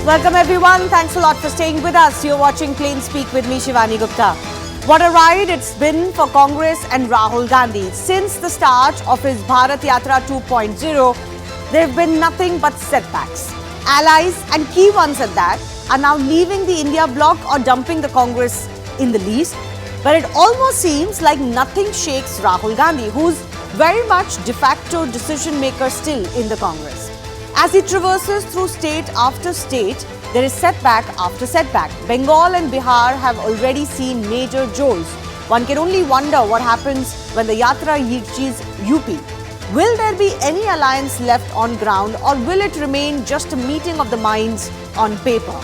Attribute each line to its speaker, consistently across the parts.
Speaker 1: Welcome everyone. Thanks a lot for staying with us. You're watching Plain Speak with me, Shivani Gupta. What a ride it's been for Congress and Rahul Gandhi. Since the start of his Bharat Yatra 2.0, there have been nothing but setbacks. Allies, and key ones at that, are now leaving the India bloc or dumping the Congress in the least. But it almost seems like nothing shakes Rahul Gandhi, who's very much de facto decision maker still in the Congress. As he traverses through state after state, there is setback after setback. Bengal and Bihar have already seen major jolts. One can only wonder what happens when the Yatra reaches UP. Will there be any alliance left on ground, or will it remain just a meeting of the minds on paper?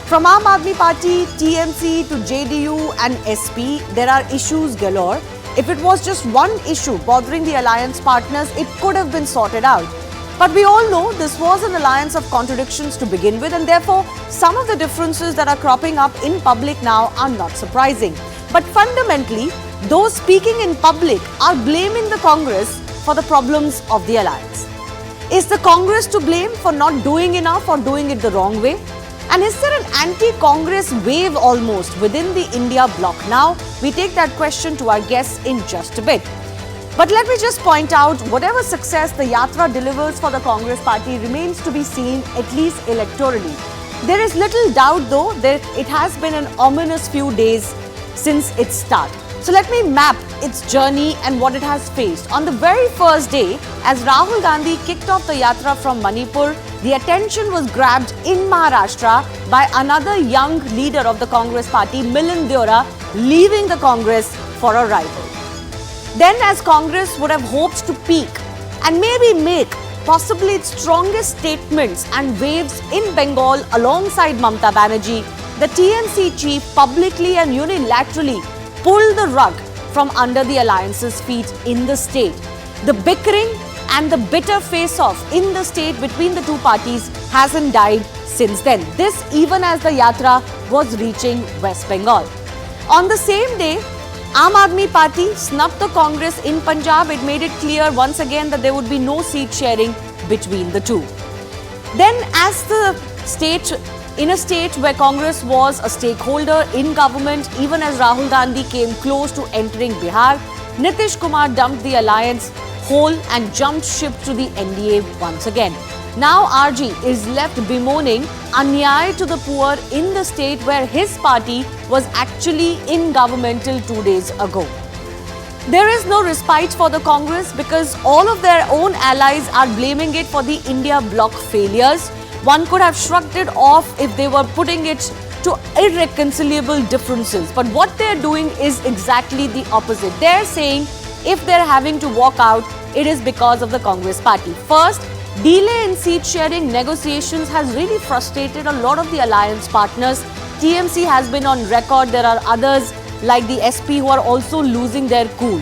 Speaker 1: From I.N.D.I.A Party, TMC to JDU and SP, there are issues galore. If it was just one issue bothering the alliance partners, it could have been sorted out. But we all know this was an alliance of contradictions to begin with, and therefore some of the differences that are cropping up in public now are not surprising. But fundamentally, those speaking in public are blaming the Congress for the problems of the alliance. Is the Congress to blame for not doing enough or doing it the wrong way? And is there an anti-Congress wave almost within the India bloc now? We take that question to our guests in just a bit. But let me just point out, whatever success the Yatra delivers for the Congress party remains to be seen, at least electorally. There is little doubt though that it has been an ominous few days since its start. So let me map its journey and what it has faced. On the very first day, as Rahul Gandhi kicked off the Yatra from Manipur, the attention was grabbed in Maharashtra by another young leader of the Congress party, Milind Deora, leaving the Congress for a rival. Then, as Congress would have hoped to peak and maybe make possibly its strongest statements and waves in Bengal alongside Mamata Banerjee, the TNC chief publicly and unilaterally pulled the rug from under the alliance's feet in the state. The bickering and the bitter face-off in the state between the two parties hasn't died since then. This even as the Yatra was reaching West Bengal. On the same day, I.N.D.I.A Party snubbed the Congress in Punjab. It made it clear once again that there would be no seat sharing between the two. Then, as the state, in a state where Congress was a stakeholder in government, even as Rahul Gandhi came close to entering Bihar, Nitish Kumar dumped the alliance whole and jumped ship to the NDA once again. Now RG is left bemoaning Nyay to the poor in the state where his party was actually in government till 2 days ago. There is no respite for the Congress because all of their own allies are blaming it for the India bloc failures. One could have shrugged it off if they were putting it to irreconcilable differences. But what they're doing is exactly the opposite. They're saying if they're having to walk out, it is because of the Congress party. First, delay in seat sharing negotiations has really frustrated a lot of the alliance partners. TMC has been on record. There are others like the SP who are also losing their cool.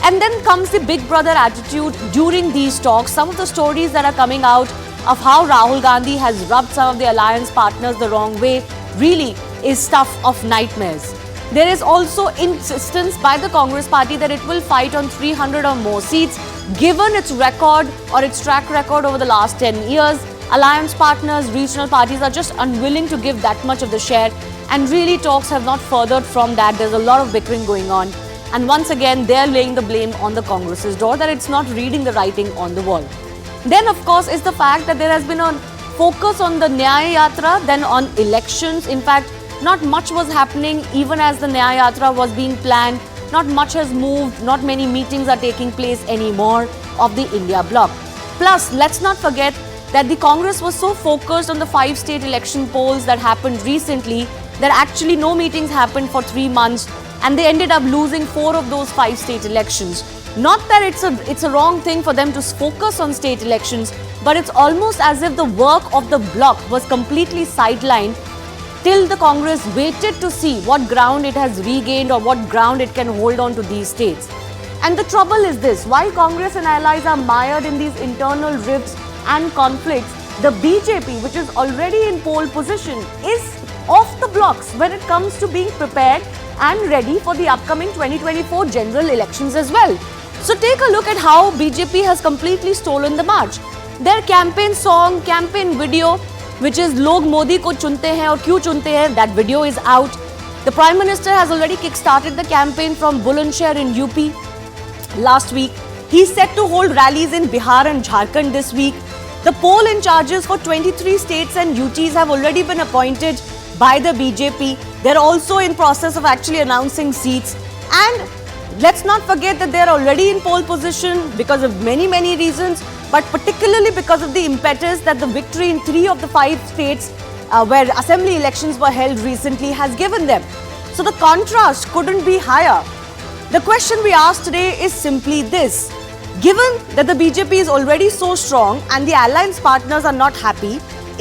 Speaker 1: And then comes the big brother attitude during these talks. Some of the stories that are coming out of how Rahul Gandhi has rubbed some of the alliance partners the wrong way really is stuff of nightmares. There is also insistence by the Congress party that it will fight on 300 or more seats. Given its record or its track record over the last 10 years, alliance partners, regional parties are just unwilling to give that much of the share, and really talks have not furthered from that. There's a lot of bickering going on, and once again they're laying the blame on the Congress's door that it's not reading the writing on the wall. Then of course is the fact that there has been a focus on the Nyay Yatra than on elections. In fact, not much was happening even as the Nyay Yatra was being planned. Not much has moved, not many meetings are taking place anymore of the India bloc. Plus, let's not forget that the Congress was so focused on the 5 state election polls that happened recently that actually no meetings happened for 3 months, and they ended up losing 4 of those 5 state elections. Not that it's a wrong thing for them to focus on state elections, but it's almost as if the work of the bloc was completely sidelined till the Congress waited to see what ground it has regained or what ground it can hold on to these states. And the trouble is this, while Congress and allies are mired in these internal rifts and conflicts, the BJP, which is already in pole position, is off the blocks when it comes to being prepared and ready for the upcoming 2024 general elections as well. So take a look at how BJP has completely stolen the march. Their campaign song, campaign video which is "Log Modi ko chunte hain aur kyun chunte hain." That video is out. The Prime Minister has already kick-started the campaign from Bulandshahr in UP last week. He's set to hold rallies in Bihar and Jharkhand this week. The poll in charges for 23 states and UTs have already been appointed by the BJP. They're also in process of actually announcing seats. And let's not forget that they're already in pole position because of many reasons, but particularly because of the impetus that the victory in 3 of the 5 states where assembly elections were held recently has given them. So the contrast couldn't be higher. The question we asked today is simply this. Given that the BJP is already so strong and the alliance partners are not happy,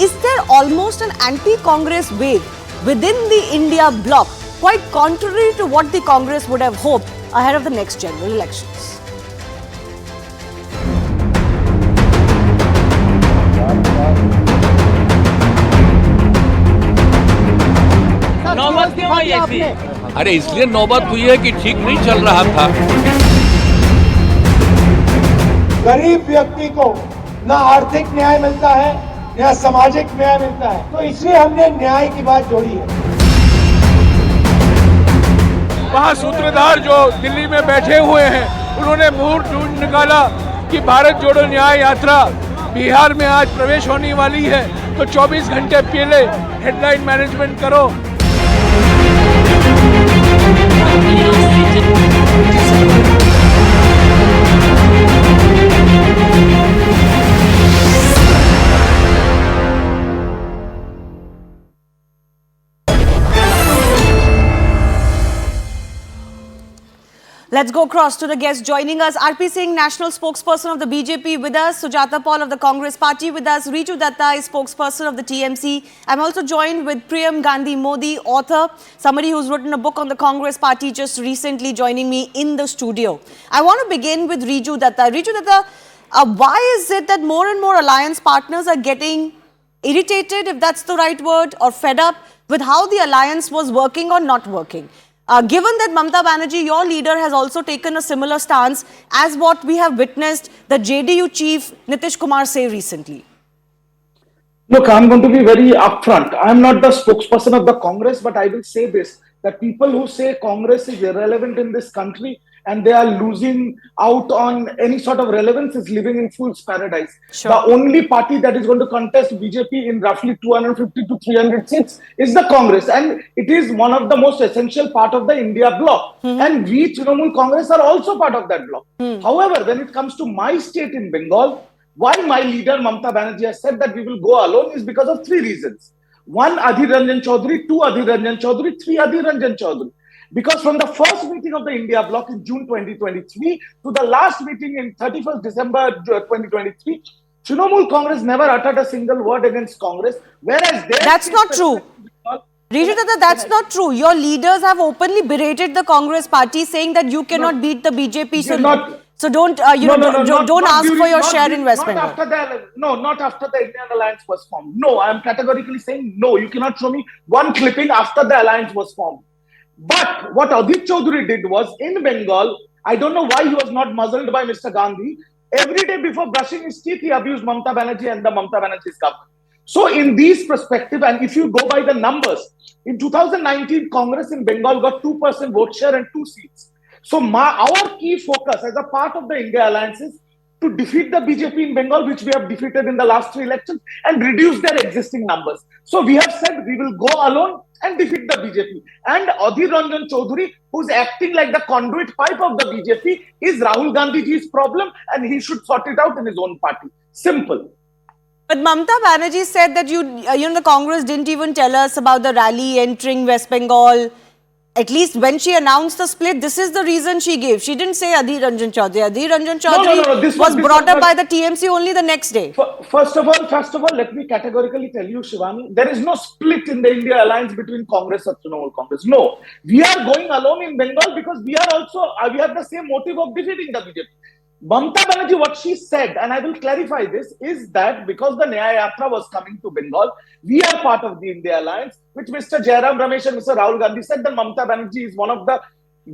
Speaker 1: is there almost an anti-Congress wave within the India bloc, quite contrary to what the Congress would have hoped ahead of the next general elections?
Speaker 2: नौबत क्यों आई ऐसी? अरे इसलिए नौबत हुई है कि ठीक नहीं चल रहा था।
Speaker 3: गरीब व्यक्ति को न आर्थिक न्याय मिलता है न सामाजिक न्याय मिलता है, तो इसलिए हमने न्याय की बात जोड़ी है।
Speaker 4: वहाँ सूत्रधार जो दिल्ली में बैठे हुए हैं, उन्होंने मुहूर्त ढूंढ निकाला कि भारत जोड़ो न्याय यात्रा बिहार में आज प्रवेश होने वाली है, तो 24 घंटे पहले हेडलाइन मैनेजमेंट करो।
Speaker 1: Let's go across to the guests joining us. R.P. Singh, National Spokesperson of the BJP with us. Sujata Paul of the Congress Party with us. Riju Datta is spokesperson of the TMC. I'm also joined with Priyam Gandhi Modi, author, somebody who's written a book on the Congress Party, just recently joining me in the studio. I want to begin with Riju Datta. Riju Datta, why is it that more and more alliance partners are getting irritated, if that's the right word, or fed up with how the alliance was working or not working? Given that Mamata Banerjee, your leader, has also taken a similar stance as what we have witnessed the JDU chief Nitish Kumar say recently.
Speaker 5: Look, I'm going to be very upfront. I'm not the spokesperson of the Congress, but I will say this, that people who say Congress is irrelevant in this country and they are losing out on any sort of relevance is living in fool's paradise.
Speaker 1: Sure.
Speaker 5: The only party that is going to contest BJP in roughly 250 to 300 seats is the Congress, and it is one of the most essential part of the India bloc. And we, Trinamool Congress, are also part of that bloc. However, when it comes to my state in Bengal, why my leader Mamata Banerjee has said that we will go alone is because of 3 reasons. 1, Adhir Ranjan Chaudhary, 2, Adhir Ranjan Chaudhary, 3, Adhir Ranjan Chaudhary. Because from the first meeting of the India bloc in June 2023 to the last meeting in 31st December 2023, Trinamool Congress never uttered a single word against Congress, whereas
Speaker 1: that's not true. Riju Datta, that's not true. Your leaders have openly berated the Congress party, saying that you cannot beat the BJP. So don't don't ask for your share in West Bengal.
Speaker 5: Not after the Indian alliance was formed. No, I am categorically saying no. You cannot show me one clipping after the alliance was formed. But what Adhir Chaudhary did was, in Bengal, I don't know why he was not muzzled by Mr. Gandhi. Every day before brushing his teeth, he abused Mamata Banerjee and the Mamata Banerjee's government. So in these perspective, and if you go by the numbers, in 2019, Congress in Bengal got 2% vote share and 2 seats. So our key focus as a part of the India alliance is to defeat the BJP in Bengal, which we have defeated in the last 3 elections, and reduce their existing numbers. So we have said we will go alone and defeat the BJP. And Adhir Ranjan Chaudhary, who's acting like the conduit pipe of the BJP, is Rahul Gandhiji's problem, and he should sort it out in his own party. Simple.
Speaker 1: But Mamata Banerjee said that the Congress didn't even tell us about the rally entering West Bengal. At least when she announced the split, this is the reason she gave. She didn't say Adhir Ranjan Chaudhary. Adhir Ranjan Chaudhary was brought up by the TMC only the next day.
Speaker 5: First of all, let me categorically tell you, Shivani, there is no split in the India alliance between Congress and Trinamool Congress. No, we are going alone in Bengal because we have the same motive of defeating the BJP. Mamata Banerjee, what she said, and I will clarify this, is that because the Nyay Yatra was coming to Bengal, we are part of the India alliance, which Mr. Jairam Ramesh and Mr. Rahul Gandhi said that Mamata Banerjee is one of the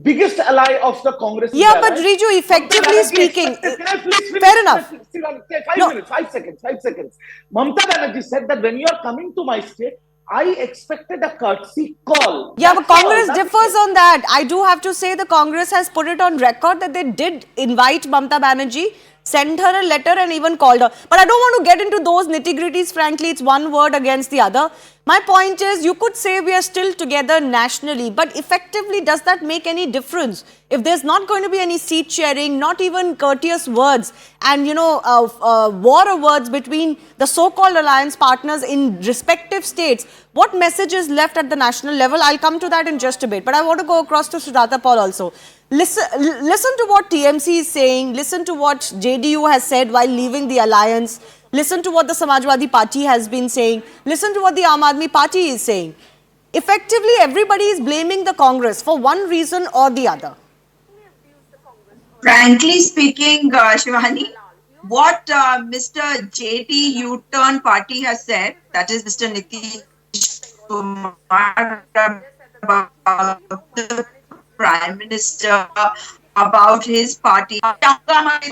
Speaker 5: biggest ally of the Congress.
Speaker 1: Yeah, but Riju, effectively speaking, fair enough.
Speaker 5: 5 minutes, 5 seconds, 5 seconds. Mamata Banerjee said that when you are coming to my state, I expected a courtesy call.
Speaker 1: Yeah, but
Speaker 5: That's all.
Speaker 1: Congress differs on that. I do have to say the Congress has put it on record that they did invite Mamata Banerjee, send her a letter and even called her. But I don't want to get into those nitty-gritties. Frankly, it's one word against the other. My point is, you could say we are still together nationally, but effectively, does that make any difference? If there's not going to be any seat sharing, not even courteous words, and war of words between the so-called alliance partners in respective states, what message is left at the national level? I'll come to that in just a bit. But I want to go across to Sujata Paul also. Listen to what TMC is saying. Listen to what JDU has said while leaving the alliance. Listen to what the Samajwadi Party has been saying. Listen to what the Aam Aadmi Party is saying. Effectively, everybody is blaming the Congress for one reason or the other.
Speaker 6: Frankly speaking, Shivani, what Mr. JD U-turn party has said, that is Mr. Nitish Kumar, about the Prime Minister, about his party.
Speaker 7: That darwaze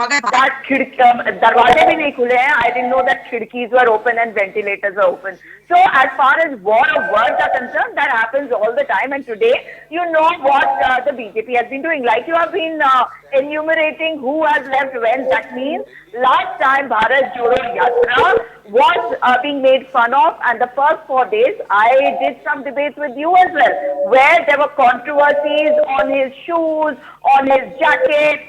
Speaker 7: bhi nahi khule hain. I didn't know that khidkis were open and ventilators were open. So as far as war of words are concerned, that happens all the time. And today, you know what the BJP has been doing. Like you have been enumerating who has left when. That means last time Bharat Jodo Yatra was being made fun of, and the first 4 days I did some debates with you as well, where there were controversies on his shoes, on his jacket.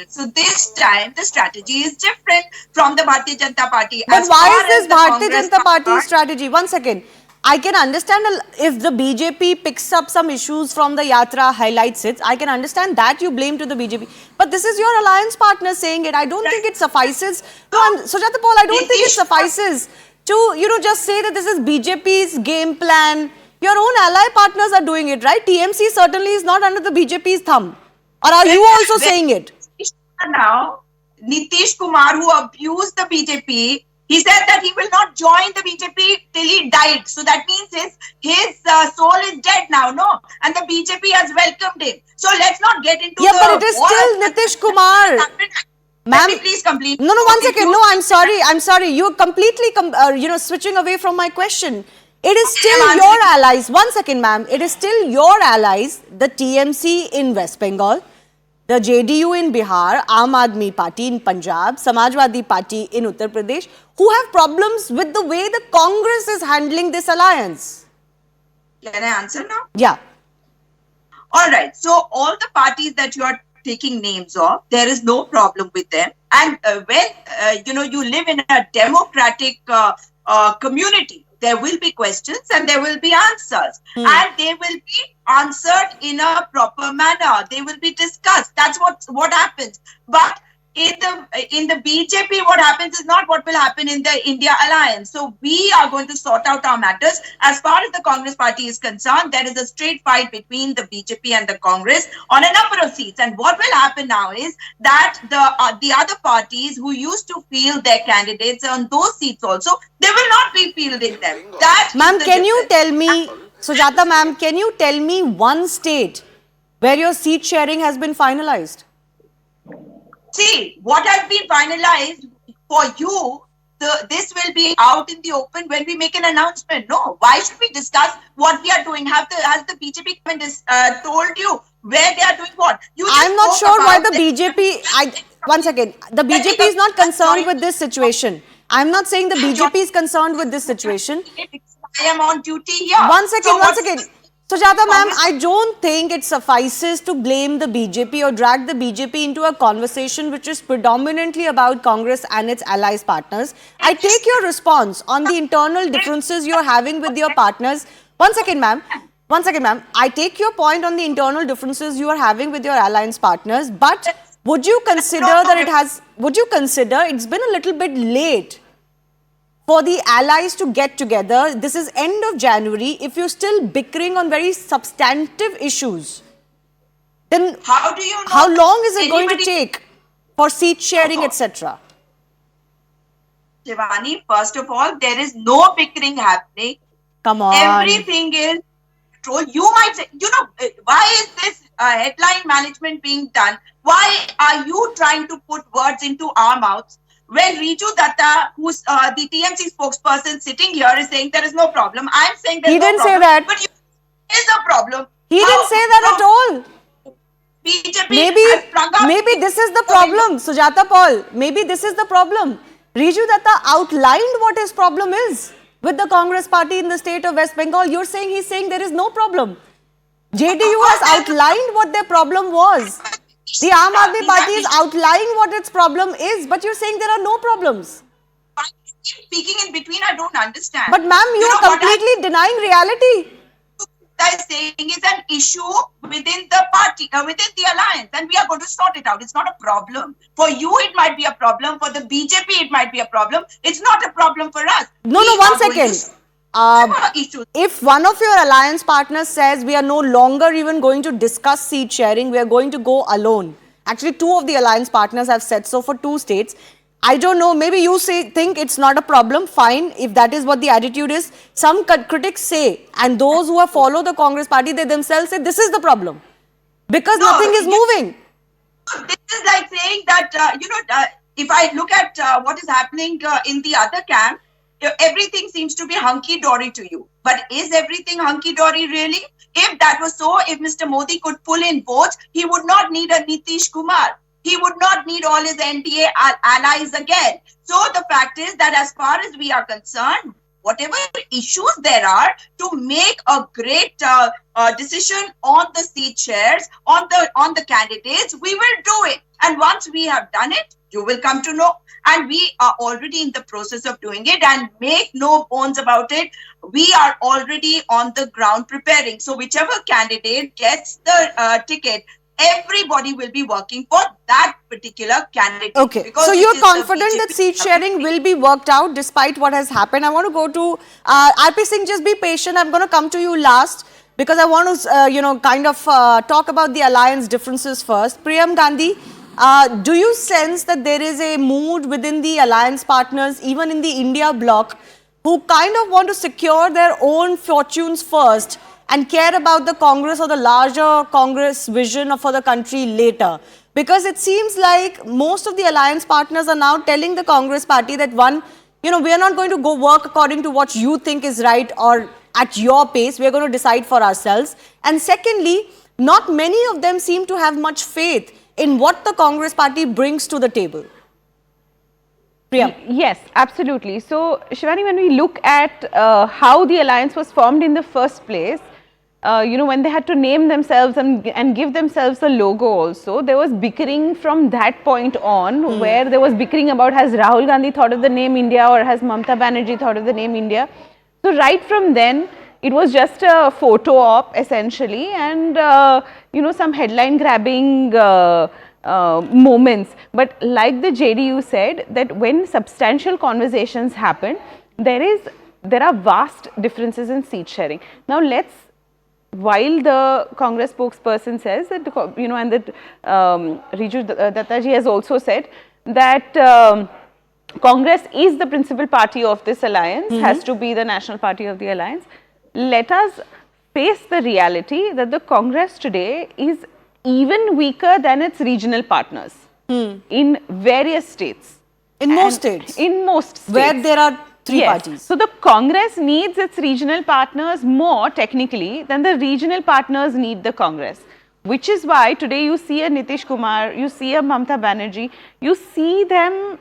Speaker 6: So this time the strategy is different from the Bharatiya Janata Party.
Speaker 1: But why is this Bharatiya Janata Party strategy? One second. I can understand if the BJP picks up some issues from the Yatra, highlights it. I can understand that you blame to the BJP. But this is your alliance partner saying it. I don't think it suffices. Sujata Paul, I don't think it suffices to, just say that this is BJP's game plan. Your own ally partners are doing it, right? TMC certainly is not under the BJP's thumb. Or are you also saying it?
Speaker 6: Now, Nitish Kumar, who abused the BJP, he said that he will not join the BJP till he died. So that means his soul is dead now, no? And the BJP has welcomed him. So let's not get into
Speaker 1: but it is still Nitish Kumar. Ma'am,
Speaker 6: please complete.
Speaker 1: No, one second. No, I'm sorry. You're completely, switching away from my question. It is still your allies. One second, ma'am. It is still your allies, the TMC in West Bengal, the JDU in Bihar, Aam Aadmi Party in Punjab, Samajwadi Party in Uttar Pradesh, who have problems with the way the Congress is handling this alliance.
Speaker 6: Can I answer now?
Speaker 1: Yeah.
Speaker 6: All right. So all the parties that you are taking names of, there is no problem with them. And when, you live in a democratic community, there will be questions and there will be answers. And they will be answered in a proper manner. They will be discussed. That's what happens. But in the BJP, what happens is not what will happen in the India alliance. So we are going to sort out our matters. As far as the Congress party is concerned, there is a straight fight between the BJP and the Congress on a number of seats. And what will happen now is that the other parties who used to field their candidates on those seats also, they will not be fielding them.
Speaker 1: Ma'am, can you tell me, Sujata ma'am, can you tell me one state where your seat sharing has been finalized?
Speaker 6: See, what has been finalized for you, this will be out in the open when we make an announcement. No, why should we discuss what we are doing? Has the BJP government told you where they are doing what?
Speaker 1: I'm not sure why the BJP... one second. The BJP is not concerned with this situation. I'm not saying the BJP is concerned with this situation.
Speaker 6: I am on duty here.
Speaker 1: One second. Sujata ma'am, I don't think it suffices to blame the BJP or drag the BJP into a conversation which is predominantly about Congress and its allies partners. I take your response on the internal differences you're having with your partners. One second, ma'am. I take your point on the internal differences you are having with your alliance partners, but would you consider it's been a little bit late for the allies to get together? This is end of January. If you're still bickering on very substantive issues, then how long is it going to take for seat sharing, etc.?
Speaker 6: Shivani, first of all, there is no bickering happening.
Speaker 1: Come on.
Speaker 6: Everything is control, you might say, why is this headline management being done? Why are you trying to put words into our mouths? When Riju Datta, who's the TMC spokesperson sitting here, is saying there is no problem. I'm saying there's
Speaker 1: He
Speaker 6: no
Speaker 1: didn't
Speaker 6: problem.
Speaker 1: say that.
Speaker 6: But there is a problem.
Speaker 1: He didn't say that at all.
Speaker 6: BJP has sprung up.
Speaker 1: Maybe this is the problem, Sujata Paul. Maybe this is the problem. Riju Datta outlined what his problem is with the Congress party in the state of West Bengal. He's saying there is no problem. JDU has outlined what their problem was. The Aam Aadmi Party is outlining what its problem is, but you're saying there are no problems.
Speaker 6: Speaking in between, I don't understand.
Speaker 1: But ma'am, you are completely denying reality.
Speaker 6: What I'm saying is an issue within the party, within the alliance, and we are going to sort it out. It's not a problem. For you, it might be a problem. For the BJP, it might be a problem. It's not a problem for us.
Speaker 1: No, one second. If one of your alliance partners says we are no longer even going to discuss seat sharing, we are going to go alone. Actually, two of the alliance partners have said so for two states. I don't know, maybe you think it's not a problem, fine, if that is what the attitude is. Some critics say, and those who have followed the Congress party, they themselves say this is the problem. Because nothing is moving.
Speaker 6: This is like saying that, if I look at what is happening in the other camp, everything seems to be hunky-dory to you. But is everything hunky-dory really? If that was so, if Mr. Modi could pull in votes, he would not need a Nitish Kumar. He would not need all his NDA allies again. So the fact is that as far as we are concerned, whatever issues there are, to make a great decision on the seat shares, on the candidates, we will do it. And once we have done it, you will come to know. And we are already in the process of doing it, and make no bones about it, we are already on the ground preparing. So whichever candidate gets the ticket, everybody will be working for that particular candidate.
Speaker 1: Okay,
Speaker 6: because
Speaker 1: so you're confident that seat sharing will be worked out despite what has happened. I want to go to IP Singh. Just be patient. I'm going to come to you last because I want to, talk about the alliance differences first. Priyam Gandhi, do you sense that there is a mood within the alliance partners, even in the I.N.D.I.A Bloc, who kind of want to secure their own fortunes first and care about the Congress or the larger Congress vision for the country later? Because it seems like most of the alliance partners are now telling the Congress party that we are not going to go work according to what you think is right or at your pace. We are going to decide for ourselves. And secondly, not many of them seem to have much faith in what the Congress party brings to the table. Priya.
Speaker 8: Yes, absolutely. So, Shivani, when we look at how the alliance was formed in the first place, when they had to name themselves and give themselves a logo also, there was bickering from that point on, where there was bickering about has Rahul Gandhi thought of the name India or has Mamata Banerjee thought of the name India. So right from then, it was just a photo op essentially, and some headline grabbing moments. But like the JDU said, that when substantial conversations happen, there are vast differences in seat sharing. Now while the Congress spokesperson says that, and that Riju Datta ji has also said that Congress is the principal party of this alliance, has to be the national party of the alliance. Let us face the reality that the Congress today is even weaker than its regional partners in various states.
Speaker 1: In most states?
Speaker 8: In most states.
Speaker 1: Where there are three parties.
Speaker 8: So the Congress needs its regional partners more technically than the regional partners need the Congress. Which is why today you see a Nitish Kumar, you see a Mamata Banerjee, you see them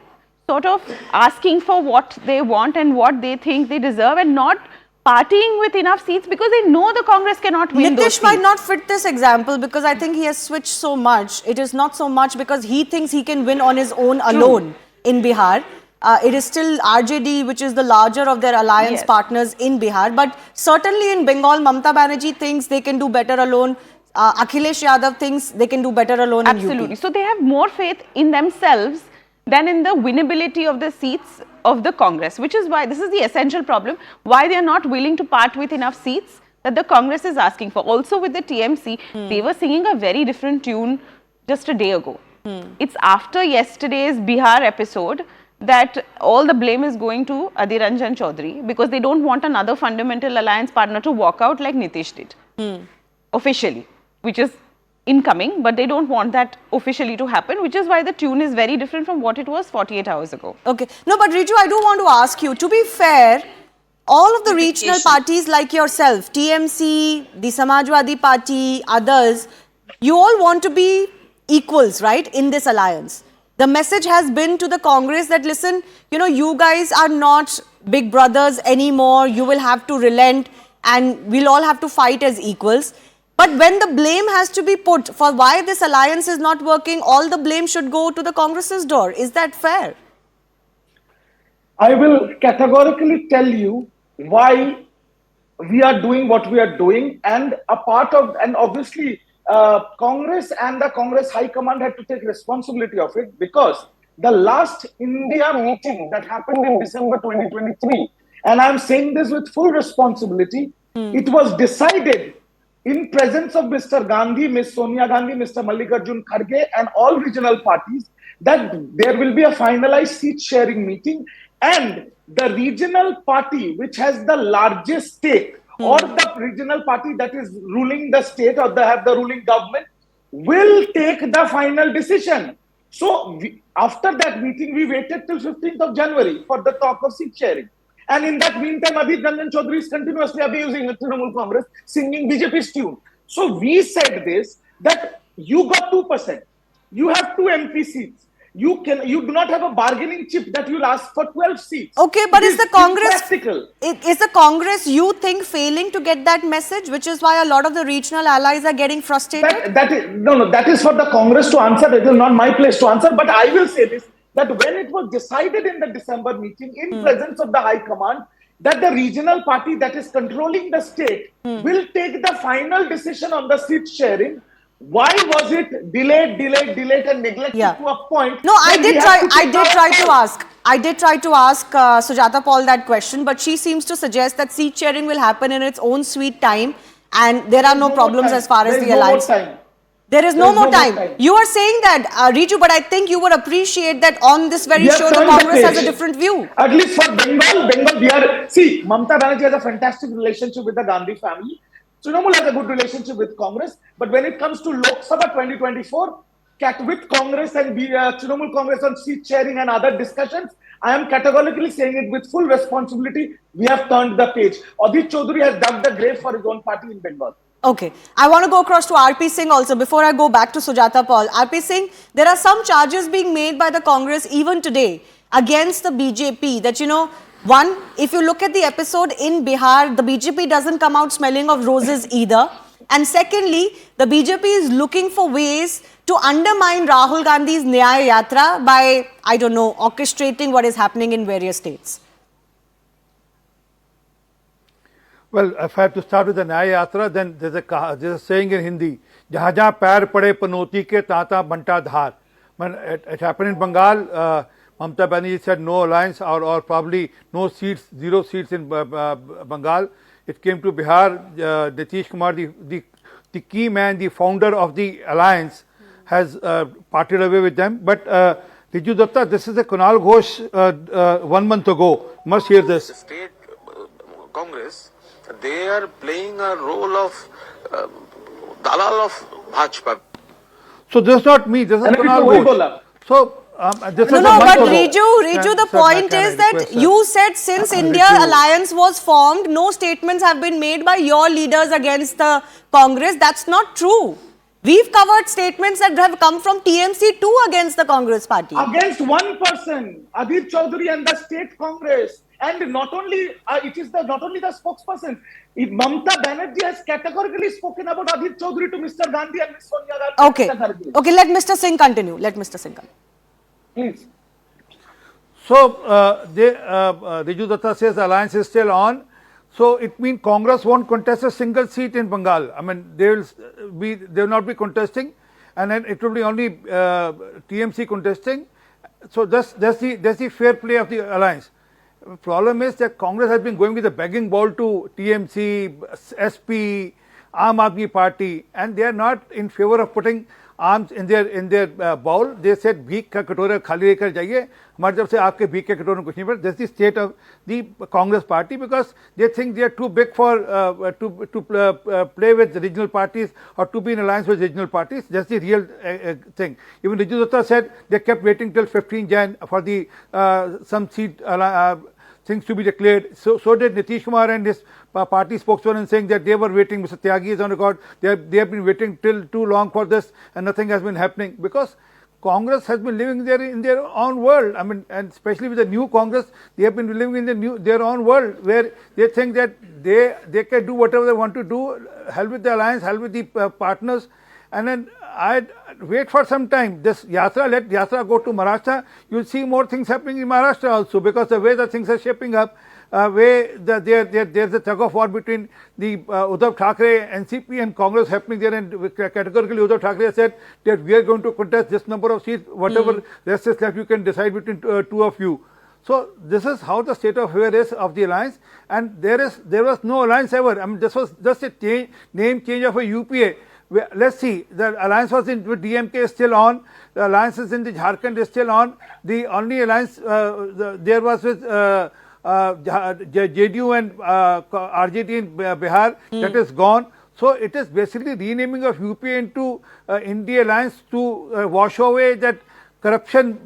Speaker 8: sort of asking for what they want and what they think they deserve, and not partying with enough seats because they know the Congress cannot win those seats.
Speaker 1: Nitish might not fit this example because I think he has switched so much. It is not so much because he thinks he can win on his own alone in Bihar. It is still RJD, which is the larger of their alliance partners in Bihar. But certainly in Bengal, Mamata Banerjee thinks they can do better alone. Akhilesh Yadav thinks they can do better alone in UP.
Speaker 8: Absolutely. So they have more faith in themselves than in the winnability of the seats of the Congress, which is why this is the essential problem, why they are not willing to part with enough seats that the Congress is asking for. Also with the TMC, they were singing a very different tune just a day ago. It's after yesterday's Bihar episode that all the blame is going to Adhiranjan Chaudhary because they don't want another fundamental alliance partner to walk out like Nitish did. officially, which is incoming, but they don't want that officially to happen, which is why the tune is very different from what it was 48 hours ago.
Speaker 1: Okay. No, but Riju, I do want to ask you, to be fair, all of the regional parties like yourself, TMC, the Samajwadi Party, others, you all want to be equals, right, in this alliance. The message has been to the Congress that, listen, you guys are not big brothers anymore. You will have to relent and we'll all have to fight as equals. But when the blame has to be put for why this alliance is not working, all the blame should go to the Congress's door. Is that fair?
Speaker 5: I will categorically tell you why we are doing what we are doing, and obviously Congress and the Congress High Command had to take responsibility of it, because the last India meeting that happened in December 2023, and I'm saying this with full responsibility, it was decided in presence of Mr. Gandhi, Ms. Sonia Gandhi, Mr. Mallikarjun Kharge and all regional parties that there will be a finalized seat sharing meeting, and the regional party which has the largest stake or the regional party that is ruling the state or have the ruling government will take the final decision. So after that meeting, we waited till 15th of January for the talk of seat sharing. And in that meantime, Adhir Ranjan Chaudhary is continuously abusing the Trinamool Congress, singing BJP's tune. So we said this, that you got 2%. You have 2 MP seats. You do not have a bargaining chip that you'll ask for 12 seats.
Speaker 1: Okay, but is the Congress
Speaker 5: impractical.
Speaker 1: Is the Congress, you think, failing to get that message, which is why a lot of the regional allies are getting frustrated?
Speaker 5: That is for the Congress to answer. It is not my place to answer. But I will say this, that when it was decided in the December meeting in presence of the High Command that the regional party that is controlling the state will take the final decision on the seat sharing, why was it delayed and neglected to a point?
Speaker 1: No, I did try to ask Sujata Paul that question, but she seems to suggest that seat sharing will happen in its own sweet time and there are no problems as far as the alliance. There is no more time. You are saying that, Riju, but I think you would appreciate that on this very show the Congress has a different view.
Speaker 5: At least for Bengal, we are... See, Mamata Banerjee has a fantastic relationship with the Gandhi family. Trinamool has a good relationship with Congress. But when it comes to Lok Sabha 2024, with Congress and Trinamool Congress on seat sharing and other discussions, I am categorically saying it with full responsibility, we have turned the page. Adhir Chaudhary has dug the grave for his own party in Bengal.
Speaker 1: Okay. I want to go across to R.P. Singh also before I go back to Sujata Paul. R.P. Singh, there are some charges being made by the Congress even today against the BJP that, one, if you look at the episode in Bihar, the BJP doesn't come out smelling of roses either. And secondly, the BJP is looking for ways to undermine Rahul Gandhi's Nyay Yatra by, I don't know, orchestrating what is happening in various states.
Speaker 9: Well, if I have to start with the Nyay Yatra, then there's a saying in Hindi, "Jahan jahan pair pade panoti ke tata banta dhar." When it happened in Bengal, Mamata Banerjee said no alliance or probably no seats, 0 seats in Bengal. It came to Bihar, Nitish Kumar, the key man, the founder of the alliance, has parted away with them. But Riju Datta, this is a Kunal Ghosh 1 month ago. Must hear this.
Speaker 10: State Congress, they are playing a role of dalal of Bhajpa.
Speaker 9: So this is not me, this is Kunal Ghosh. So this
Speaker 1: no, but Riju, the point is that you said since India alliance was formed, no statements have been made by your leaders against the Congress. That's not true. We've covered statements that have come from TMC too against the Congress party.
Speaker 5: Against one person, Adhir Chaudhary and the state Congress. And not only not only the spokesperson, Mamata Banerjee has categorically spoken about Adhir Chaudhary to Mr. Gandhi and Ms. Sonia Gandhi.
Speaker 1: Okay, let Mr. Singh continue.
Speaker 5: Please.
Speaker 9: So, Riju Datta says the alliance is still on. So, it means Congress won't contest a single seat in Bengal. I mean, they will not be contesting, and then it will be only TMC contesting. So, that's the fair play of the alliance. The problem is that Congress has been going with a begging ball to TMC, SP, Aam Aadmi Party, and they are not in favor of putting arms in their bowl. They said भीख का कटोरा खाली लेकर जाइए, हमारी तरफ से आपके भीख के कटोरे में कुछ नहीं पड़ा. That's the state of the Congress party, because they think they are too big for to play with regional parties or to be in alliance with regional parties. That's the real thing. Even Riju Dutta said they kept waiting till 15 Jan for the some seat things to be declared. So did Nitish Kumar and his party spokesman, saying that they were waiting. Mr. Tyagi is on record. They have been waiting till too long for this, and nothing has been happening because Congress has been living there in their own world. I mean, and especially with the new Congress, they have been living in their own world where they think that they can do whatever they want to do. Hell with the alliance, hell with the partners, and then I'd wait for some time. This Yatra, let Yatra go to Maharashtra. You'll see more things happening in Maharashtra also, because the way the things are shaping up, there's a tug of war between the Uddhav Thackeray, NCP and Congress happening there, and categorically Uddhav Thackeray said that we are going to contest this number of seats, whatever rest is left you can decide between two of you. So this is how the state of affairs is of the alliance, and there was no alliance ever. I mean, this was just a name change of a UPA. Let's see, the alliance was with DMK is still on, the alliances in the Jharkhand is still on. The only alliance there was with JDU and RJD in Bihar, that is gone. So it is basically renaming of UPA into I.N.D.A alliance to wash away that corruption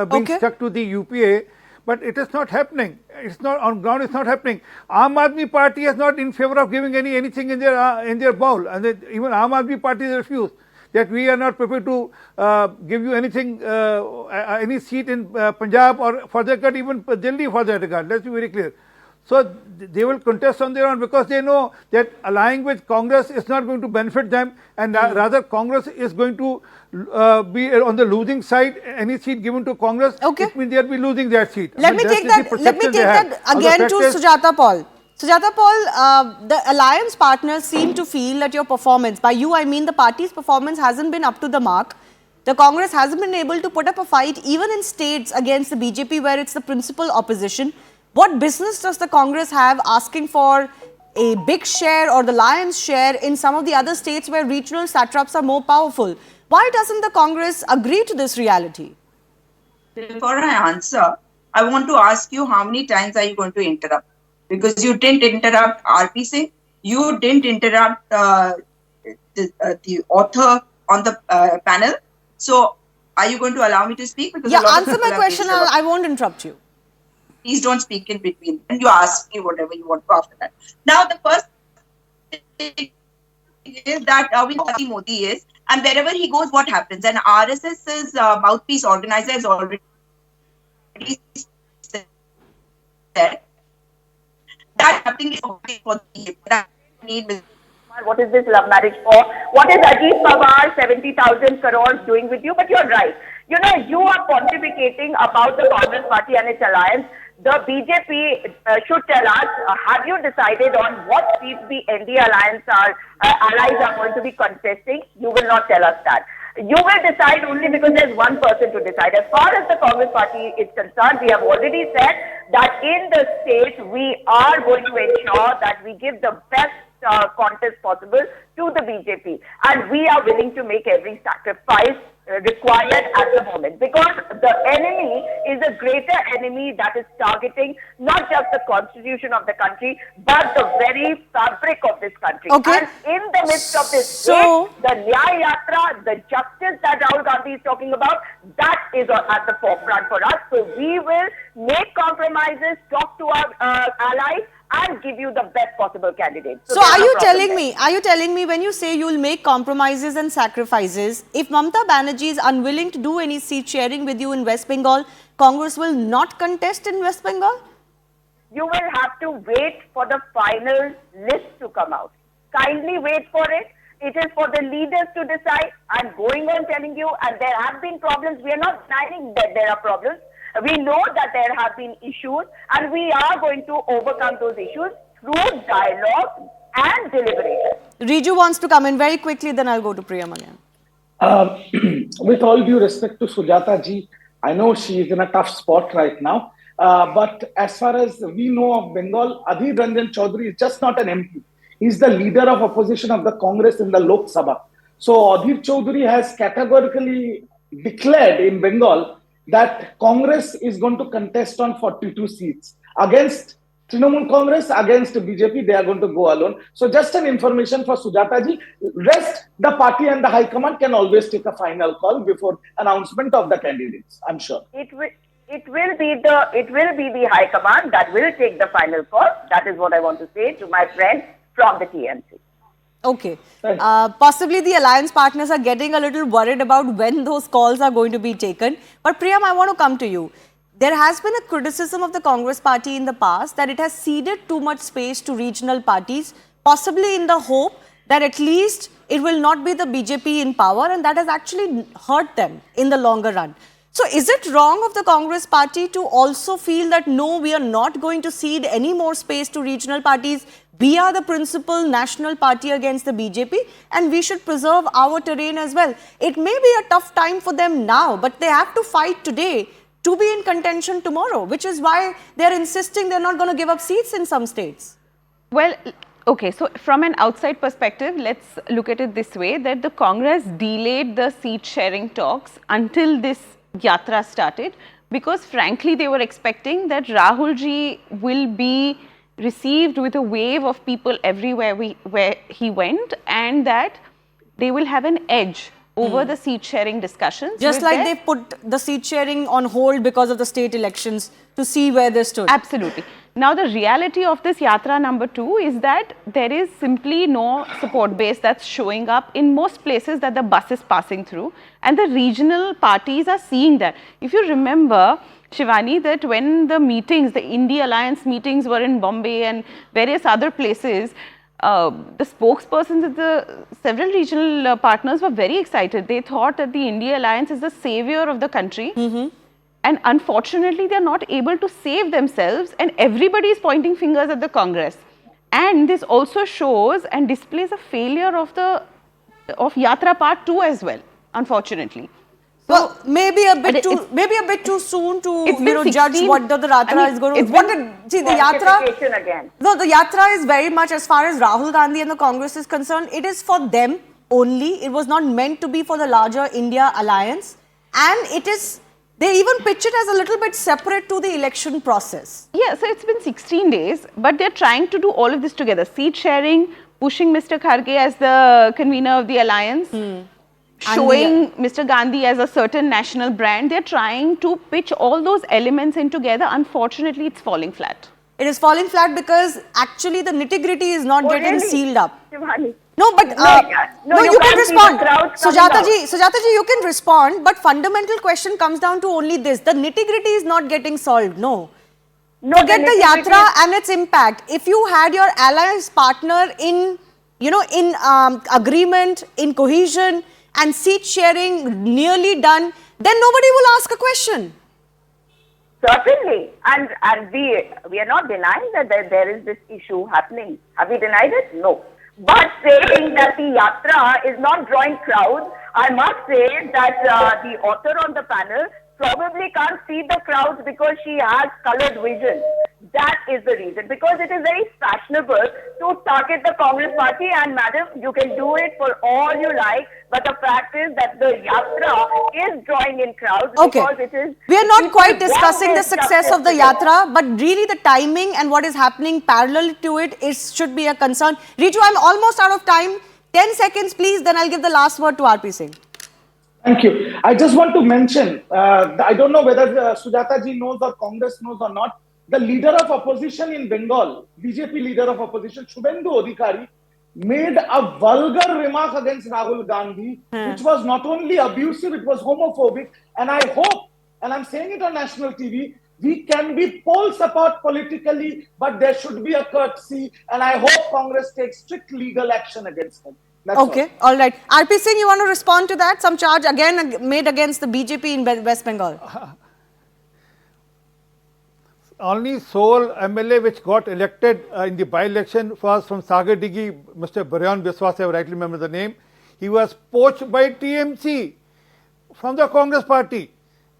Speaker 9: being stuck to the UPA. But it is not happening. It's not on ground. It's not happening. Aam Aadmi Party is not in favor of giving anything in their bowl, and even Aam Aadmi Party refused that we are not prepared to give you anything, any seat in Punjab or for that regard, even Delhi for that regard. Let's be very clear. So they will contest on their own because they know that allying with Congress is not going to benefit them, and rather Congress is going to be on the losing side. Any seat given to Congress, it means they'll be losing that seat.
Speaker 1: Let me take that again to Sujata Paul. Sujata Paul, the alliance partners seem to feel that your performance, by you I mean the party's performance, hasn't been up to the mark. The Congress hasn't been able to put up a fight even in states against the BJP where it's the principal opposition. What business does the Congress have asking for a big share or the lion's share in some of the other states where regional satraps are more powerful? Why doesn't the Congress agree to this reality?
Speaker 6: Before I answer, I want to ask you, how many times are you going to interrupt? Because you didn't interrupt RP Singh, you didn't interrupt the author on the panel. So are you going to allow me to speak? Because
Speaker 1: answer my question, I won't interrupt you.
Speaker 6: Please don't speak in between. And you ask me whatever you want to after that. Now, the first thing is that we know who Modi is, and wherever he goes, what happens? And RSS's mouthpiece organizer has already said that nothing is okay for the need.
Speaker 7: What is this love marriage for? What is Ajit Pawar 70,000 crores doing with you? But you're right. You know, you are pontificating about the Congress party and its alliance. The BJP should tell us, have you decided on what seats the N.D.A alliance allies are going to be contesting? You will not tell us that. You will decide only because there's one person to decide. As far as the Congress party is concerned, we have already said that in the state, we are going to ensure that we give the best contest possible to the BJP, and we are willing to make every sacrifice required at the moment, because the enemy is a greater enemy that is targeting not just the constitution of the country but the very fabric of this country. And in the midst of this the Nyay Yatra, the justice that Rahul Gandhi is talking about, that is at the forefront for us. So we will make compromises, talk to our allies, and give you the best possible candidate.
Speaker 1: So are you telling me when you say you will make compromises and sacrifices, if Mamata Banerjee is unwilling to do any seat sharing with you in West Bengal, Congress will not contest in West Bengal?
Speaker 7: You will have to wait for the final list to come out. Kindly wait for it. It is for the leaders to decide. I'm going on telling you, and there have been problems. We are not denying that there are problems. We know that there have been issues, and we are going to overcome those issues through dialogue and deliberation.
Speaker 1: Riju wants to come in very quickly, then I'll go to Priyam again.
Speaker 5: With all due respect to Sujata ji, I know she is in a tough spot right now. But as far as we know of Bengal, Adhir Ranjan Chaudhary is just not an MP. He's the leader of opposition of the Congress in the Lok Sabha. So Adhir Chaudhary has categorically declared in Bengal that Congress is going to contest on 42 seats against Trinamool Congress, against BJP. They are going to go alone. So just an information for Sujata ji. Rest, the party and the High Command can always take a final call before announcement of the candidates. I'm sure.
Speaker 7: It will be the High Command that will take the final call. That is what I want to say to my friend from the TMC.
Speaker 1: Okay. Possibly the alliance partners are getting a little worried about when those calls are going to be taken. But Priyam, I want to come to you. There has been a criticism of the Congress party in the past that it has ceded too much space to regional parties, possibly in the hope that at least it will not be the BJP in power, and that has actually hurt them in the longer run. So is it wrong of the Congress party to also feel that no, we are not going to cede any more space to regional parties? We are the principal national party against the BJP and we should preserve our terrain as well. It may be a tough time for them now, but they have to fight today to be in contention tomorrow, which is why they're insisting they're not going to give up seats in some states.
Speaker 8: Well, okay, so from an outside perspective, let's look at it this way, that the Congress delayed the seat sharing talks until this Yatra started, because frankly they were expecting that Rahul ji will be received with a wave of people everywhere where he went, and that they will have an edge over the seat sharing discussions.
Speaker 1: Just like they put the seat sharing on hold because of the state elections to see where they stood.
Speaker 8: Absolutely. Now the reality of this Yatra number 2 is that there is simply no support base that's showing up in most places that the bus is passing through, and the regional parties are seeing that. If you remember, Shivani, that when the meetings, the I.N.D.I.A Alliance meetings were in Bombay and various other places, the spokespersons of the several regional partners were very excited. They thought that the I.N.D.I.A Alliance is the savior of the country. And unfortunately, they are not able to save themselves, and everybody is pointing fingers at the Congress. And this also shows and displays a failure of Yatra Part 2 as well, unfortunately. So
Speaker 1: well, maybe a bit too soon to judge what the Yatra is going to. See, the Yatra
Speaker 7: again.
Speaker 1: No, the Yatra is very much, as far as Rahul Gandhi and the Congress is concerned, it is for them only. It was not meant to be for the larger India alliance, and it is. They even pitch it as a little bit separate to the election process.
Speaker 8: Yeah, so it's been 16 days, but they're trying to do all of this together. Seat sharing, pushing Mr. Kharge as the convener of the alliance, showing Mr. Gandhi as a certain national brand. They're trying to pitch all those elements in together. Unfortunately, it's falling flat.
Speaker 1: It is falling flat because actually the nitty-gritty is not getting sealed up.
Speaker 7: Shivani.
Speaker 1: No, but no, you can respond. Sujata ji, you can respond, but fundamental question comes down to only this. The nitty-gritty is not getting solved, no. Forget the Yatra and its impact. If you had your alliance partner in, agreement, in cohesion and seat sharing nearly done, then nobody will ask a question.
Speaker 7: Certainly, and we are not denying that there is this issue happening. Have we denied it? No. But saying that the Yatra is not drawing crowds, I must say that the author on the panel probably can't see the crowds because she has colored vision. That is the reason, because it is very fashionable to target the Congress party, and madam, you can do it for all you like, but the fact is that the Yatra is drawing in crowds because it is...
Speaker 1: We are not quite discussing the success of the Yatra, but really the timing and what is happening parallel to it should be a concern. Riju, I'm almost out of time. 10 seconds, please, then I'll give the last word to RP Singh.
Speaker 5: Thank you. I just want to mention, I don't know whether Sujata ji knows or Congress knows or not, the leader of opposition in Bengal, BJP leader of opposition, Shubhendu Adhikari, made a vulgar remark against Rahul Gandhi, which was not only abusive, it was homophobic. And I hope, and I'm saying it on national TV, we can be polls apart politically, but there should be a courtesy. And I hope Congress takes strict legal action against them. That's
Speaker 1: all right. RP Singh, you want to respond to that? Some charge again made against the BJP in West Bengal.
Speaker 9: Only sole MLA which got elected in the by-election was from Sagar Dighi, Mr. Baryan Biswas, I rightly remember the name. He was poached by TMC from the Congress party,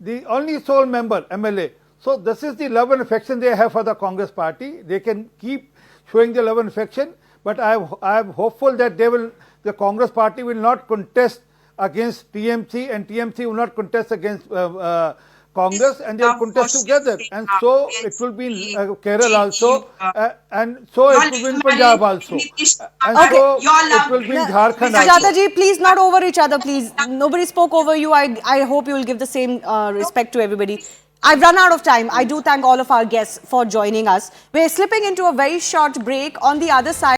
Speaker 9: the only sole member, MLA. So this is the love and affection they have for the Congress party. They can keep showing the love and affection, but I am hopeful that the the Congress party will not contest against TMC and TMC will not contest against Congress, and they will contest together, and so it will be in Kerala also, and so it will be in Punjab also, and so it will be in Jharkhand
Speaker 1: Mr.
Speaker 9: also.
Speaker 1: Jataji, please not over each other, please. Nobody spoke over you. I hope you will give the same respect to everybody. I've run out of time. I do thank all of our guests for joining us. We're slipping into a very short break. On the other side,